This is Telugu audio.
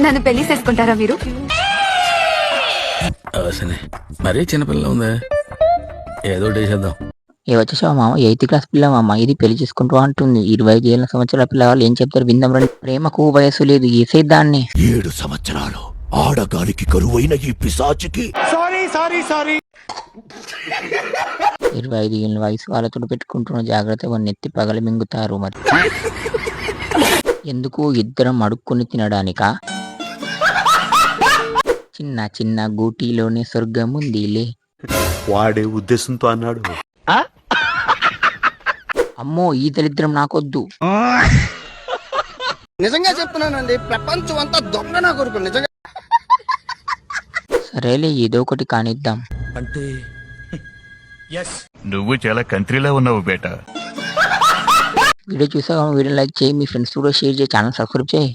నన్ను పెళ్లి చేసుకుంటారా మీరు? మరీ చిన్నపిల్ల ఉందా, ఏదో చేద్దాం. ఏ వచ్చేసావా మామ? 8th క్లాస్ పిల్ల మామ, ఇది పెళ్లి చేసుకుంటూ అంటుంది. 25 సంవత్సరాల పిల్లవాళ్ళు ఏం చెప్తారు విందాం రండి. ప్రేమకు వయసు లేదు, ఏసే దాన్ని. 7 సంవత్సరాలు ఆడగాలికి కరువైన ఈ పిశాచికి 25 ఏళ్ళ వయసు వాళ్ళతో పెట్టుకుంటున్న జాగ్రత్తగా నెత్తి పగల మింగుతారు. మరి ఎందుకు ఇద్దరం అడుక్కొని తినడానికా? చిన్న చిన్న గూటీలోనే స్వర్గం ఉందిలే. వాడే ఉద్దేశంతో అన్నాడు. అమ్మో, ఈ దరిద్రం నాకొద్దు. నిజంగా చెప్తున్నానండి, ప్రపంచం అంతా దొంగ నా కొడుకు. నిజంగా సరేలే, ఏదో ఒకటి కానిద్దాం. అంటే నువ్వు చాలా కంట్రీలో ఉన్నావు బేటా. వీడియో చూసాక వీడియో లైక్ చేయి, మీ ఫ్రెండ్స్ కూడా షేర్ చేయి, ఛానల్ సబ్స్క్రైబ్ చేయి.